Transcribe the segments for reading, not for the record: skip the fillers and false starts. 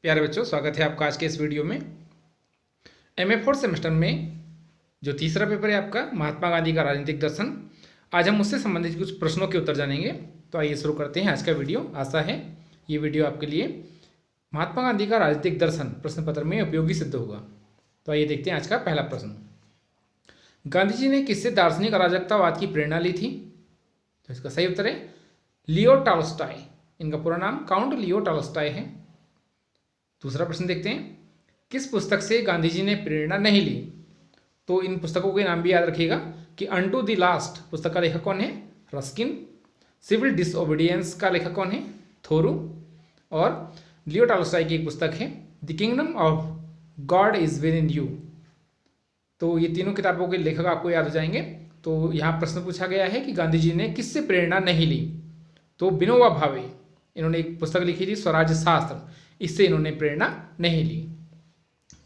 प्यारे बच्चों, स्वागत है आपका आज के इस वीडियो में। एमए 4 सेमेस्टर में जो तीसरा पेपर है आपका महात्मा गांधी का राजनीतिक दर्शन, आज हम उससे संबंधित कुछ प्रश्नों के उत्तर जानेंगे। तो आइए शुरू करते हैं आज का वीडियो। आशा है ये वीडियो आपके लिए महात्मा गांधी का राजनीतिक दर्शन प्रश्न पत्र में उपयोगी सिद्ध होगा। तो आइए देखते हैं आज का पहला प्रश्न। गांधी जी ने किससे दार्शनिक अराजकतावाद की प्रेरणा ली थी? तो इसका सही उत्तर है लियो टॉल्स्टॉय। इनका पूरा नाम काउंट लियो टॉल्स्टॉय है। दूसरा प्रश्न देखते हैं, किस पुस्तक से गांधी जी ने प्रेरणा नहीं ली? तो इन पुस्तकों के नाम भी याद रखिएगा कि अनटू द लास्ट पुस्तक का लेखक कौन है? रस्किन। सिविल डिसओबीडियंस का लेखक कौन है? थोरू। और लियो टॉल्स्टॉय की एक पुस्तक है the kingdom of God is with in you. तो ये तीनों किताबों के लेखक आपको याद हो जाएंगे। तो यहाँ प्रश्न पूछा गया है कि गांधी जी ने किससे प्रेरणा नहीं ली? तो विनोबा भावे, इन्होंने एक पुस्तक लिखी थी स्वराज्य शास्त्र, इससे इन्होंने प्रेरणा नहीं ली।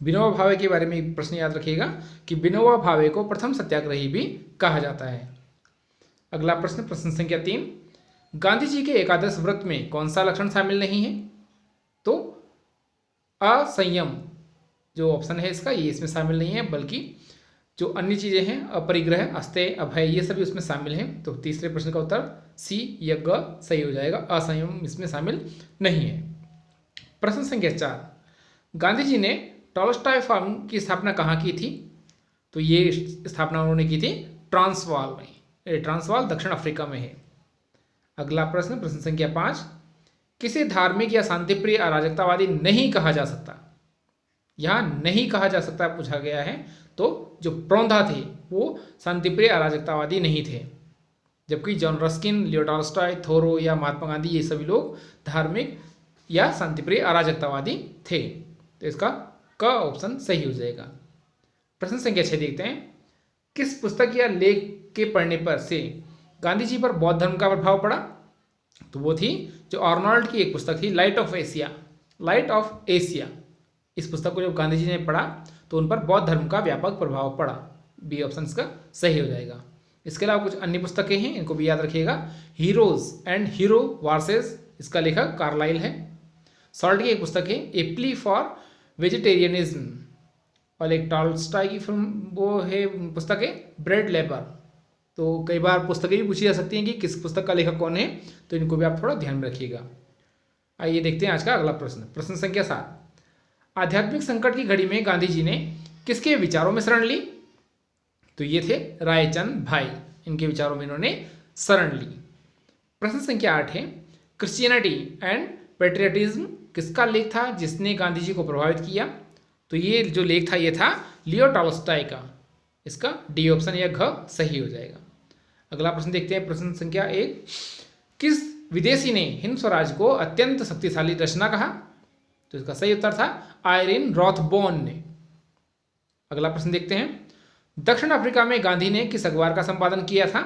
विनोबा भावे के बारे में एक प्रश्न याद रखिएगा कि विनोबा भावे को प्रथम सत्याग्रही भी कहा जाता है। अगला प्रश्न, प्रश्न संख्या 3, गांधी जी के एकादश व्रत में कौन सा लक्षण शामिल नहीं है? तो असंयम जो ऑप्शन है इसका, ये इसमें शामिल नहीं है, बल्कि जो अन्य चीजें हैं अपरिग्रह, अस्तेय, अभय, ये सभी उसमें शामिल हैं। तो तीसरे प्रश्न का उत्तर सी या ग सही हो जाएगा, असंयम इसमें शामिल नहीं है। प्रश्न संख्या 4, गांधी जी ने टॉल्स्टॉय फार्म की स्थापना कहाँ की थी? तो ये स्थापना उन्होंने की थी ट्रांसवाल में। ट्रांसवाल दक्षिण अफ्रीका में है। अगला प्रश्न, प्रश्न संख्या 5, किसे धार्मिक या शांतिप्रिय अराजकतावादी नहीं कहा जा सकता? यहाँ नहीं कहा जा सकता पूछा गया है। तो जो प्रौंधा थे वो शांतिप्रिय अराजकतावादी नहीं थे, जबकि जॉन रस्किन, लियो टॉल्स्टॉय, थोरो या महात्मा गांधी ये सभी लोग धार्मिक या शांतिप्रिय अराजकतावादी थे। तो इसका क ऑप्शन सही हो जाएगा। प्रश्न संख्या 6 देखते हैं, किस पुस्तक या लेख के पढ़ने पर से गांधी जी पर बौद्ध धर्म का प्रभाव पड़ा? तो वो थी जो आर्नोल्ड की एक पुस्तक थी light of Asia. Light of Asia, इस पुस्तक को जब गांधी जी ने पढ़ा तो उन पर बौद्ध धर्म का व्यापक प्रभाव पड़ा। बी ऑप्शन इसका सही हो जाएगा। इसके अलावा कुछ अन्य पुस्तकें हैं, इनको भी याद रखिएगा। हीरोज एंड हीरो वार्सेस, इसका लेखक कार्लाइल है। सॉल्ट की एक पुस्तक है ए प्ली फॉर वेजिटेरियनिज्म, और एक टॉल्स्टॉय की फिल्म वो है पुस्तक है ब्रेड लेबर। तो कई बार पुस्तकें भी पूछी जा सकती हैं कि किस पुस्तक का लेखक कौन है, तो इनको भी आप थोड़ा ध्यान में रखिएगा। आइए देखते हैं आज का अगला प्रश्न। प्रश्न संख्या 7, आध्यात्मिक संकट की घड़ी में गांधी जी ने किसके विचारों में शरण ली? तो ये थे रायचंद भाई, इनके विचारों में इन्होंने शरण ली। प्रश्न संख्या 8 है, क्रिश्चियनिटी एंड पेट्रियटिज्म किसका लेख था जिसने गांधी जी को प्रभावित किया? तो ये जो लेख था ये था लियो टॉल्स्टॉय का। इसका डी ऑप्शन या घ सही हो जाएगा। अगला प्रश्न देखते हैं, प्रश्न संख्या 1, किस विदेशी ने हिंद स्वराज को अत्यंत शक्तिशाली रचना कहा? तो इसका सही उत्तर था आयरिन रॉथबोन ने। अगला प्रश्न देखते हैं, दक्षिण अफ्रीका में गांधी ने किस अखबार का संपादन किया था?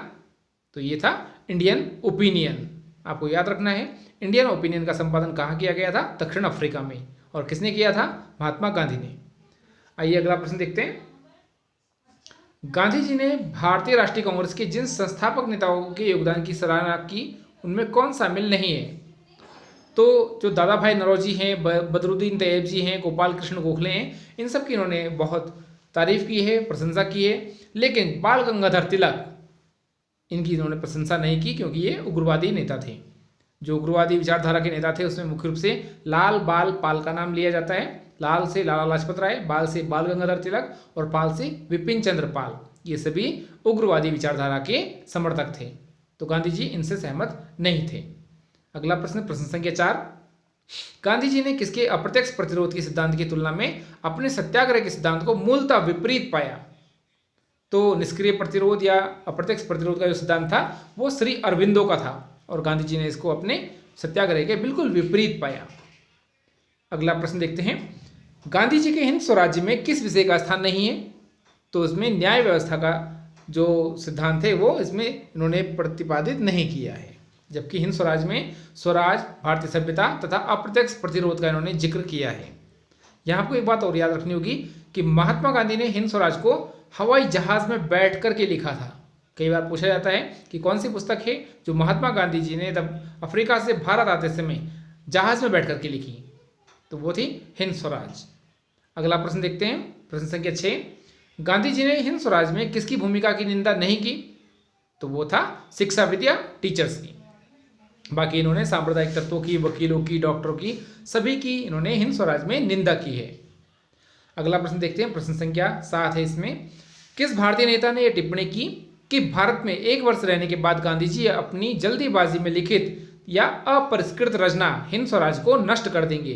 तो ये था इंडियन ओपिनियन। आपको याद रखना है, इंडियन ओपिनियन का संपादन कहाँ किया गया था? दक्षिण अफ्रीका में। और किसने किया था? महात्मा गांधी ने। आइए अगला प्रश्न देखते हैं, गांधी जी ने भारतीय राष्ट्रीय कांग्रेस के जिन संस्थापक नेताओं के योगदान की सराहना की उनमें कौन शामिल नहीं है? तो जो दादा भाई नौरोजी हैं, बदरुद्दीन तैयब जी हैं, गोपाल कृष्ण गोखले हैं, इन सब की इन्होंने बहुत तारीफ की है, प्रशंसा की है। लेकिन बाल गंगाधर तिलक, इनकी इन्होंने प्रशंसा नहीं की क्योंकि ये उग्रवादी नेता थे। जो उग्रवादी विचारधारा के नेता थे उसमें मुख्य रूप से लाल बाल पाल का नाम लिया जाता है। लाल से लाला लाजपत राय, बाल से बाल गंगाधर तिलक और पाल से विपिन चंद्र पाल, ये सभी उग्रवादी विचारधारा के समर्थक थे। तो गांधी जी इनसे सहमत नहीं थे। अगला प्रश्न, प्रश्न संख्या 4, गांधी जी ने किसके अप्रत्यक्ष प्रतिरोध के सिद्धांत की तुलना में अपने सत्याग्रह के सिद्धांत को मूलतः विपरीत पाया? तो निष्क्रिय प्रतिरोध या अप्रत्यक्ष प्रतिरोध का जो सिद्धांत था वो श्री अरविंदो का था, और गांधी जी ने इसको अपने सत्याग्रह के बिल्कुल विपरीत पाया। अगला प्रश्न देखते हैं, गांधी जी के हिंद स्वराज्य में किस विषय का स्थान नहीं है? तो इसमें न्याय व्यवस्था का जो सिद्धांत है वो इसमें इन्होंने प्रतिपादित नहीं किया है, जबकि हिंद स्वराज में स्वराज, भारतीय सभ्यता तथा अप्रत्यक्ष प्रतिरोध का इन्होंने जिक्र किया है। यहाँ आपको एक बात और याद रखनी होगी कि महात्मा गांधी ने हिंद स्वराज को हवाई जहाज में बैठ कर के लिखा था। कई बार पूछा जाता है कि कौन सी पुस्तक है जो महात्मा गांधी जी ने तब अफ्रीका से भारत आते समय जहाज में बैठ कर के लिखी? तो वो थी हिंद स्वराज। अगला प्रश्न देखते हैं, प्रश्न संख्या 6, गांधी जी ने हिंद स्वराज में किसकी भूमिका की निंदा नहीं की? तो वो था शिक्षा विद्या टीचर्स की। बाकी इन्होंने सांप्रदायिक तत्वों की, वकीलों की, डॉक्टरों की, सभी की इन्होंने हिंद स्वराज में निंदा की है। अगला प्रश्न देखते हैं, प्रश्न संख्या 7 है इसमें, किस भारतीय नेता ने यह टिप्पणी की कि भारत में 1 वर्ष रहने के बाद गांधी जी अपनी जल्दीबाजी में लिखित या अपरिष्कृत रचना हिंद स्वराज को नष्ट कर देंगे?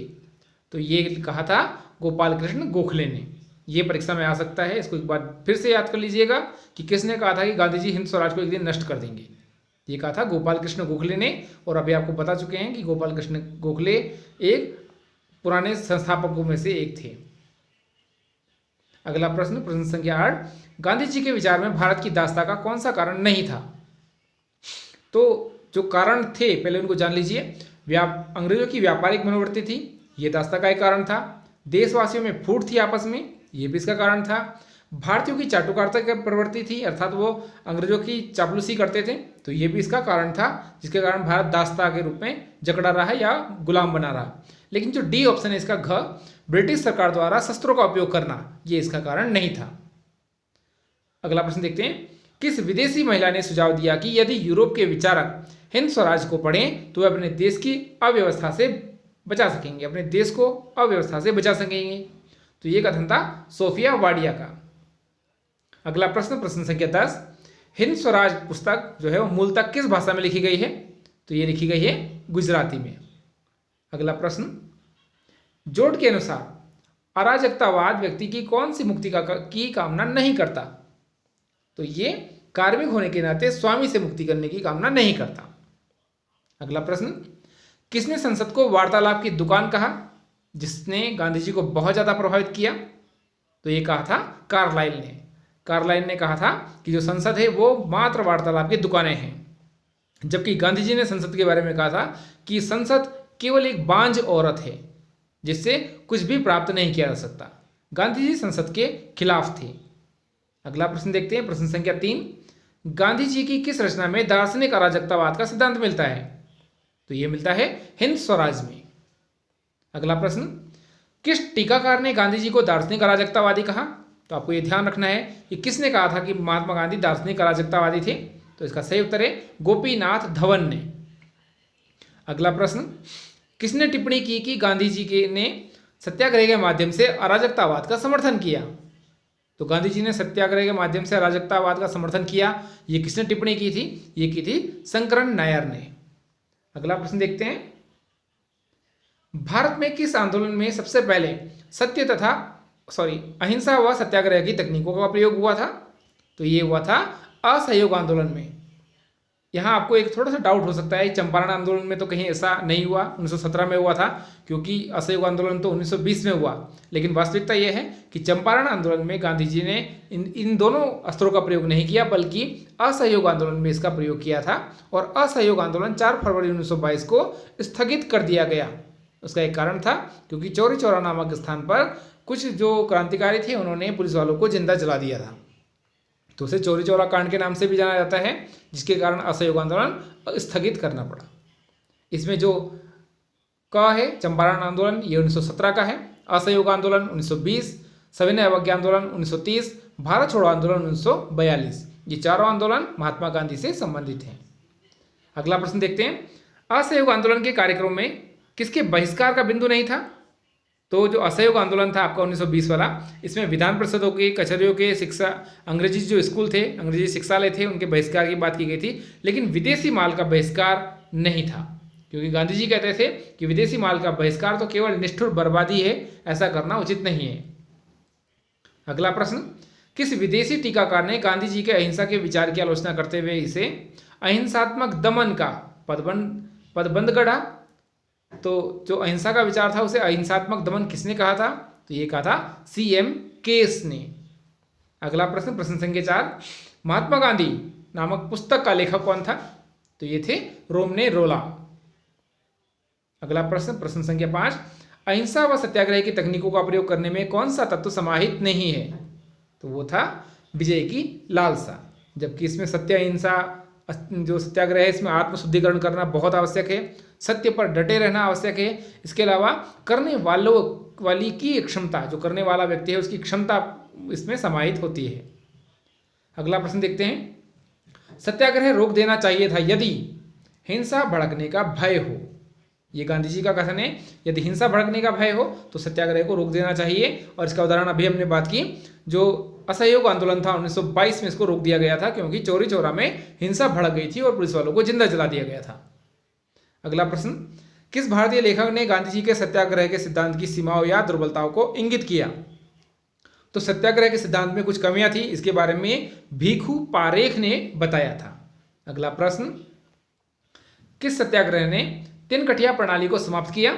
तो ये कहा था गोपाल कृष्ण गोखले ने। ये परीक्षा में आ सकता है, इसको एक बार फिर से याद कर लीजिएगा कि किसने कहा था कि गांधी जी हिंद स्वराज को एक दिन नष्ट कर देंगे। ये कहा था गोपाल कृष्ण गोखले ने, और अभी आपको बता चुके हैं कि गोपाल कृष्ण गोखले एक पुराने संस्थापकों में से एक थे। अगला प्रश्न, प्रश्न संख्या 8, गांधी जी के विचार में भारत की दासता का कौन सा कारण नहीं था? तो जो कारण थे पहले उनको जान लीजिए। अंग्रेजों की व्यापारिक मनोवृत्ति थी, ये दासता का एक कारण था। देशवासियों में फूट थी आपस में, ये भी इसका कारण था। भारतीयों की चाटुकारिता की प्रवृत्ति थी, अर्थात वो अंग्रेजों की चापलूसी करते थे, तो ये भी इसका कारण था, जिसके कारण भारत दासता के रूप में जकड़ा रहा या गुलाम बना रहा। लेकिन जो डी ऑप्शन है इसका घ, ब्रिटिश सरकार द्वारा शस्त्रों का उपयोग करना, ये इसका कारण नहीं था। अगला प्रश्न देखते हैं, किस विदेशी महिला ने सुझाव दिया कि यदि यूरोप के विचारक हिंद स्वराज को पढ़ें तो वे अपने देश की अव्यवस्था से बचा सकेंगे, अपने देश को अव्यवस्था से बचा सकेंगे? तो ये कथन था सोफिया वाडिया का। अगला प्रश्न, प्रश्न संख्या 10, हिंद स्वराज पुस्तक जो है वो मूलतः किस भाषा में लिखी गई है? तो ये लिखी गई है गुजराती में। अगला प्रश्न, जोड के अनुसार अराजकतावाद व्यक्ति की कौन सी मुक्ति की कामना नहीं करता? तो ये कार्मिक होने के नाते स्वामी से मुक्ति करने की कामना नहीं करता। अगला प्रश्न, किसने संसद को वार्तालाप की दुकान कहा, जिसने गांधी जी को बहुत ज़्यादा प्रभावित किया? तो ये कहा था कार्लाइल ने। कार्लाइल ने कहा था कि जो संसद है वो मात्र वार्तालाप की दुकानें हैं, जबकि गांधी जी ने संसद के बारे में कहा था कि संसद केवल एक बांझ औरत है जिससे कुछ भी प्राप्त नहीं किया जा सकता। गांधी जी संसद के खिलाफ थे। अगला प्रश्न देखते हैं, प्रश्न संख्या 3, गांधी जी की किस रचना में दार्शनिक अराजकतावाद का सिद्धांत मिलता है? तो ये मिलता है हिंद स्वराज में। अगला प्रश्न, किस टीकाकार ने गांधी जी को दार्शनिक अराजकतावादी कहा? तो आपको ये ध्यान रखना है कि किसने कहा था कि महात्मा गांधी दार्शनिक अराजकतावादी थे? तो इसका सही उत्तर है गोपीनाथ धवन ने। अगला प्रश्न, किसने टिप्पणी की कि गांधी जी ने सत्याग्रह के माध्यम से अराजकतावाद का समर्थन किया? तो गांधी जी ने सत्याग्रह के माध्यम से अराजकतावाद का समर्थन किया, ये किसने टिप्पणी की थी? ये की थी शंकरन नायर ने। अगला प्रश्न देखते हैं, भारत में किस आंदोलन में सबसे पहले अहिंसा व सत्याग्रह की तकनीकों का प्रयोग हुआ था? तो ये हुआ था असहयोग आंदोलन में। यहाँ आपको एक थोड़ा सा डाउट हो सकता है, चंपारण आंदोलन में तो कहीं ऐसा नहीं हुआ, 1917 में हुआ था, क्योंकि असहयोग आंदोलन तो 1920 में हुआ। लेकिन वास्तविकता यह है कि चंपारण आंदोलन में गांधी जी ने इन दोनों अस्त्रों का प्रयोग नहीं किया, बल्कि असहयोग आंदोलन में इसका प्रयोग किया था। और असहयोग आंदोलन 4 फरवरी 1922 को स्थगित कर दिया गया। उसका एक कारण था क्योंकि चौरी चौरा नामक स्थान पर कुछ जो क्रांतिकारी थे उन्होंने पुलिस वालों को जिंदा जला दिया था, तो उसे चौरी चौरा कांड के नाम से भी जाना जाता है, जिसके कारण असहयोग आंदोलन स्थगित करना पड़ा। इसमें जो का है चंपारण आंदोलन ये 1917 का है, असहयोग आंदोलन 1920, सविनय अवज्ञा आंदोलन 1930, भारत छोड़ो आंदोलन 1942। ये चारों आंदोलन महात्मा गांधी से संबंधित हैं। अगला प्रश्न देखते हैं, असहयोग आंदोलन के कार्यक्रम में किसके बहिष्कार का बिंदु नहीं था? तो जो असहयोग आंदोलन था आपका 1920 वाला, इसमें विधान परिषदों के, कचहरियों के, शिक्षा, अंग्रेजी जो स्कूल थे, अंग्रेजी शिक्षालय थे, उनके बहिष्कार की बात की गई थी, लेकिन विदेशी माल का बहिष्कार नहीं था, क्योंकि गांधी जी कहते थे कि विदेशी माल का बहिष्कार तो केवल निष्ठुर बर्बादी है, ऐसा करना उचित नहीं है। अगला प्रश्न, किस विदेशी टीकाकार ने गांधी जी के अहिंसा के विचार की आलोचना करते हुए इसे अहिंसात्मक दमन का पदबंध गढ़ा? तो जो अहिंसा का विचार था उसे अहिंसात्मक दमन किसने कहा था? तो ये कहा था CM केस ने। अगला प्रश्न, प्रश्न संख्या 4, महात्मा गांधी नामक पुस्तक का लेखक कौन था? तो ये थे रोमने रोला। अगला प्रश्न, प्रश्न संख्या 5, अहिंसा व सत्याग्रह की तकनीकों का प्रयोग करने में कौन सा तत्व समाहित नहीं है? तो वो था विजय की लालसा, जबकि इसमें सत्य, अहिंसा, जो सत्याग्रह है इसमें आत्मशुद्धिकरण करना बहुत आवश्यक है, सत्य पर डटे रहना आवश्यक है। इसके अलावा करने वाली की क्षमता, जो करने वाला व्यक्ति है उसकी क्षमता इसमें समाहित होती है। अगला प्रश्न देखते हैं, सत्याग्रह रोक देना चाहिए था यदि हिंसा भड़कने का भय हो। ये गांधी जी का कथन है, यदि हिंसा भड़कने का भय हो तो सत्याग्रह को रोक देना चाहिए। और इसका उदाहरण अभी हमने बात की, जो असहयोग आंदोलन था 1922 में, इसको रोक दिया गया था क्योंकि चौरी चौरा में हिंसा भड़क गई थी और पुलिस वालों को जिंदा जला दिया गया था। अगला प्रश्न, किस भारतीय लेखक ने गांधी जी के सत्याग्रह के सिद्धांत की सीमाओं या दुर्बलताओं को इंगित किया? तो सत्याग्रह के सिद्धांत में कुछ कमियां थी, इसके बारे में भीखू पारेख ने बताया था। अगला प्रश्न, किस सत्याग्रह ने तिनकठिया प्रणाली को समाप्त किया?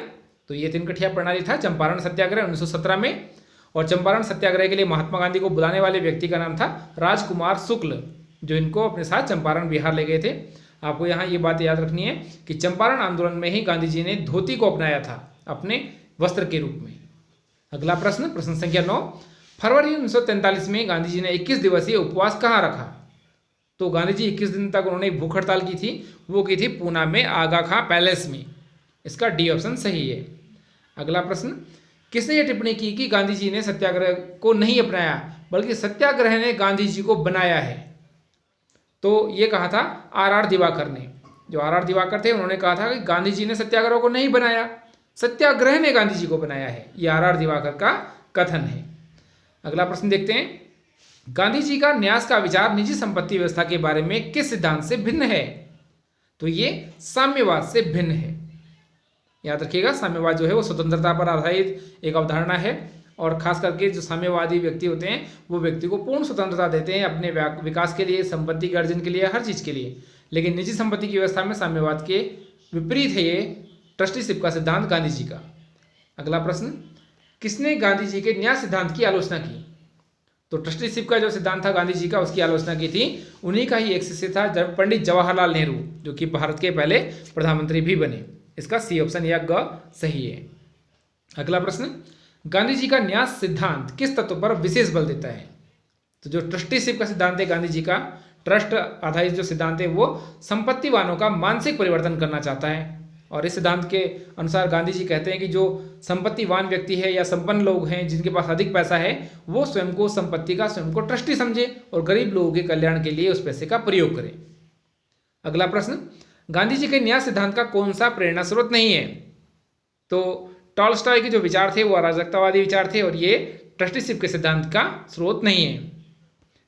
तो ये तिनकठिया प्रणाली था चंपारण सत्याग्रह 1917 में। और चंपारण सत्याग्रह के लिए महात्मा गांधी को बुलाने वाले व्यक्ति का नाम था राजकुमार शुक्ल, जो इनको अपने साथ चंपारण बिहार ले गए थे। आपको यहाँ ये बात याद रखनी है कि चंपारण आंदोलन में ही गांधी जी ने धोती को अपनाया था अपने वस्त्र के रूप में। अगला प्रश्न, प्रश्न संख्या 9, फरवरी 1943 में गांधी जी ने 21 दिवसीय उपवास कहाँ रखा? तो गांधी जी 21 दिन तक उन्होंने भूख हड़ताल की थी, वो की थी पूना में आगा खां पैलेस में। इसका डी ऑप्शन सही है। अगला प्रश्न, किसने ये टिप्पणी की कि गांधी जी ने सत्याग्रह को नहीं अपनाया बल्कि सत्याग्रह ने गांधी जी को बनाया है? तो ये कहा था आर दिवाकर ने। जो आर दिवाकर थे उन्होंने कहा था कि गांधी जी ने सत्याग्रह को नहीं बनाया, सत्याग्रह ने गांधी जी को बनाया है। ये आर दिवाकर का कथन है। अगला प्रश्न देखते हैं, गांधी जी का न्यास का विचार निजी संपत्ति व्यवस्था के बारे में किस सिद्धांत से भिन्न है? तो ये साम्यवाद से भिन्न है। याद रखिएगा, साम्यवाद जो है वो स्वतंत्रता पर आधारित एक अवधारणा है और खास करके जो साम्यवादी व्यक्ति होते हैं वो व्यक्ति को पूर्ण स्वतंत्रता देते हैं अपने विकास के लिए, संपत्ति के अर्जन के लिए, हर चीज़ के लिए। लेकिन निजी संपत्ति की व्यवस्था में साम्यवाद के विपरीत है ये ट्रस्टीशिप का सिद्धांत गांधी जी का। अगला प्रश्न, किसने गांधी जी के न्याय सिद्धांत की आलोचना की? तो ट्रस्टीशिप का जो सिद्धांत था गांधी जी का, उसकी आलोचना की थी उन्हीं का ही एक शिष्य था पंडित जवाहरलाल नेहरू, जो कि भारत के पहले प्रधानमंत्री भी बने। इसका सी ऑप्शन या ग सही है। अगला प्रश्न, गांधी जी का न्यास सिद्धांत किस तत्व पर विशेष बल देता है? तो जो ट्रस्टीशिप का सिद्धांत है गांधी जी का, ट्रस्ट आधारित जो सिद्धांत है वो संपत्तिवानों का मानसिक परिवर्तन करना चाहता है। और इस सिद्धांत के अनुसार गांधी जी कहते हैं कि जो संपत्तिवान व्यक्ति है या संपन्न लोग हैं जिनके पास अधिक पैसा है, वो स्वयं को संपत्ति का स्वयं को ट्रस्टी समझे और गरीब लोगों के कल्याण के लिए उस पैसे का प्रयोग करें। अगला प्रश्न, गांधी जी के न्याय सिद्धांत का कौन सा प्रेरणा स्रोत नहीं है? तो टॉलस्टॉय के जो विचार थे वो अराजकतावादी विचार थे और ये ट्रस्टीशिप के सिद्धांत का स्रोत नहीं है।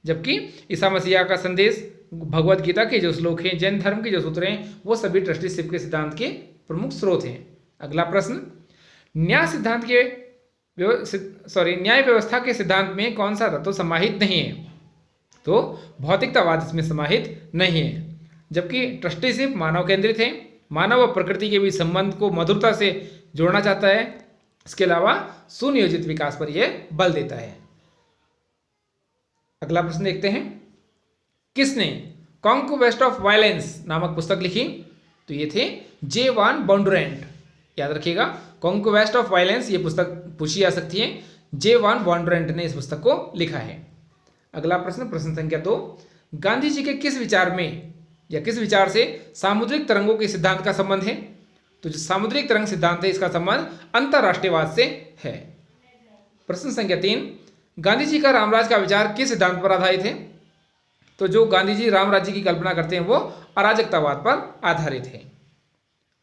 जबकि ईसा मसीहा का संदेश, भगवद गीता के जो श्लोक हैं, जैन धर्म के जो सूत्र हैं, वो सभी ट्रस्टीशिप के सिद्धांत के प्रमुख स्रोत हैं। अगला प्रश्न, न्याय सिद्धांत के न्याय व्यवस्था के सिद्धांत में कौन सा तत्व समाहित नहीं है? तो भौतिकतावाद इसमें समाहित नहीं है। जबकि ट्रस्टीशिप मानव केंद्रित है, मानव और प्रकृति के बीच संबंध को मधुरता से जोड़ना चाहता है। इसके अलावा सुनियोजित विकास पर यह बल देता है। अगला प्रश्न देखते हैं, किसने कॉन्क्वेस्ट ऑफ वायलेंस नामक पुस्तक लिखी? तो ये थे जे.वान बॉन्डुरेंट। याद रखिएगा, कॉन्क्वेस्ट ऑफ वायलेंस ये पुस्तक पूछी जा सकती है। जे.वान बॉन्डुरेंट ने इस पुस्तक को लिखा है। अगला प्रश्न, प्रश्न संख्या 2, गांधी जी के किस विचार में या किस विचार से सामुद्रिक तरंगों के सिद्धांत का संबंध है? तो जो सामुद्रिक तरंग सिद्धांत है इसका संबंध अंतरराष्ट्रीयवाद से है। प्रश्न संख्या 3, गांधी जी का रामराज का विचार किस सिद्धांत पर आधारित है? तो जो गांधी जी राम राज्य की कल्पना करते हैं वो अराजकतावाद पर आधारित है।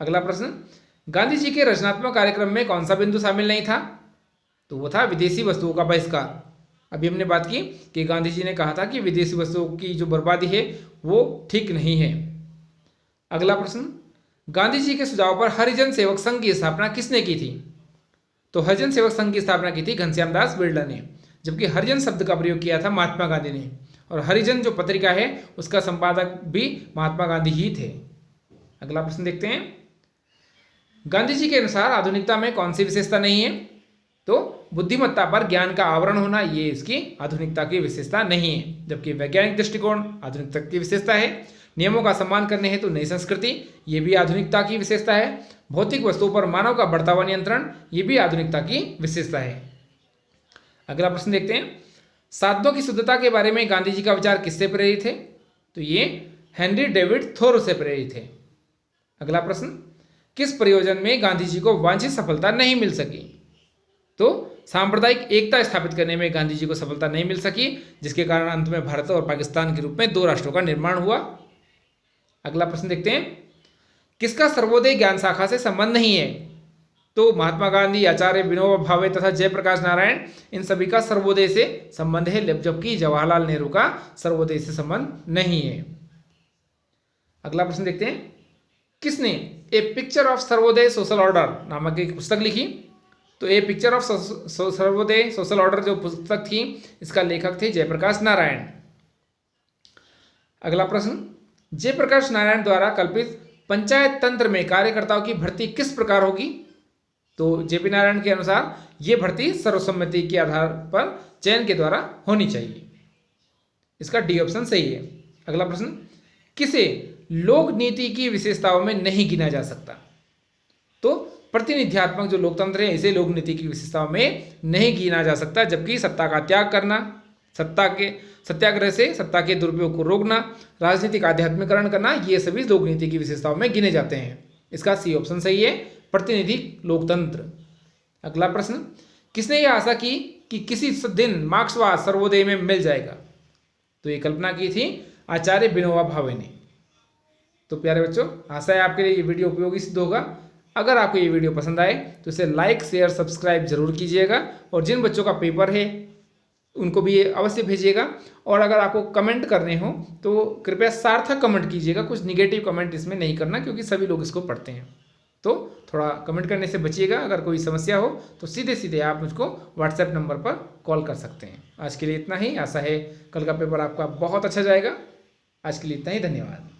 अगला प्रश्न, गांधी जी के रचनात्मक कार्यक्रम में कौन सा बिंदु शामिल नहीं था? तो वो था विदेशी वस्तुओं का बहिष्कार। अभी हमने बात की कि गांधी जी ने कहा था कि विदेशी वस्तुओं की जो बर्बादी है वो ठीक नहीं है। अगला प्रश्न, गांधी जी के सुझाव पर हरिजन सेवक संघ की स्थापना किसने की थी? तो हरिजन सेवक संघ की स्थापना की थी घनश्याम दास बिरला ने, जबकि हरिजन शब्द का प्रयोग किया था महात्मा गांधी ने। और हरिजन जो पत्रिका है उसका संपादक भी महात्मा गांधी ही थे। अगला प्रश्न देखते हैं, गांधी जी के अनुसार आधुनिकता में कौन सी विशेषता नहीं है? तो बुद्धिमत्ता पर ज्ञान का आवरण होना ये इसकी आधुनिकता की विशेषता नहीं है। जबकि वैज्ञानिक दृष्टिकोण आधुनिकता की विशेषता है। नियमों का सम्मान करने हेतु नई संस्कृति ये भी आधुनिकता की विशेषता है। भौतिक वस्तुओं पर मानव का बढ़ता हुआ नियंत्रण ये भी आधुनिकता की विशेषता है। अगला प्रश्न देखते हैं, साधनों की शुद्धता के बारे में गांधी जी का विचार किससे प्रेरित है? तो ये हेनरी डेविड थोरो से प्रेरित है। अगला प्रश्न, किस प्रयोजन में गांधी जी को वांछित सफलता नहीं मिल सकी? तो सांप्रदायिक एकता स्थापित करने में गांधी जी को सफलता नहीं मिल सकी, जिसके कारण अंत में भारत और पाकिस्तान के रूप में 2 राष्ट्रों का निर्माण हुआ। अगला प्रश्न देखते हैं, किसका सर्वोदय ज्ञान शाखा से संबंध नहीं है? तो महात्मा गांधी, आचार्य विनोबा भावे तथा जयप्रकाश नारायण, इन सभी का सर्वोदय से संबंध है, जबकि जवाहरलाल नेहरू का सर्वोदय से संबंध नहीं है। अगला प्रश्न देखते हैं, किसने a picture of Sarvodaya social order नामक एक पुस्तक लिखी? तो a picture of Sarvodaya social order जो पुस्तक थी, इसका लेखक थे जयप्रकाश नारायण। अगला प्रश्न, जयप्रकाश नारायण द्वारा कल्पित पंचायत तंत्र में कार्यकर्ताओं की भर्ती किस प्रकार होगी? तो जेपी नारायण के अनुसार ये भर्ती सर्वसम्मति के आधार पर चयन के द्वारा होनी चाहिए। इसका डी ऑप्शन सही है। अगला प्रश्न, किसे लोक नीति की विशेषताओं में नहीं गिना जा सकता? तो प्रतिनिध्यात्मक जो लोकतंत्र है, इसे लोक नीति की विशेषताओं में नहीं गिना जा सकता, जबकि सत्ता का त्याग करना, सत्याग्रह से सत्ता के दुरुपयोग को रोकना, राजनीतिक आध्यात्मिकरण करना, ये सभी लोक नीति की विशेषताओं में गिने जाते हैं। इसका सी ऑप्शन सही है, प्रतिनिधि लोकतंत्र। अगला प्रश्न, किसने यह आशा की कि किसी दिन मार्क्सवाद सर्वोदय में मिल जाएगा? तो ये कल्पना की थी आचार्य विनोबा भावे ने। तो प्यारे बच्चों, आशा है आपके लिए ये वीडियो उपयोगी सिद्ध होगा। अगर आपको ये वीडियो पसंद आए तो इसे लाइक, शेयर, सब्सक्राइब जरूर कीजिएगा, और जिन बच्चों का पेपर है उनको भी ये अवश्य भेजिएगा। और अगर आपको कमेंट करने हो तो कृपया सार्थक कमेंट कीजिएगा, कुछ निगेटिव कमेंट इसमें नहीं करना, क्योंकि सभी लोग इसको पढ़ते हैं। तो थोड़ा कमेंट करने से बचिएगा। अगर कोई समस्या हो तो सीधे सीधे आप मुझको व्हाट्सएप नंबर पर कॉल कर सकते हैं। आज के लिए इतना ही। आशा है कल का पेपर आपका बहुत अच्छा जाएगा। आज के लिए इतना ही। धन्यवाद।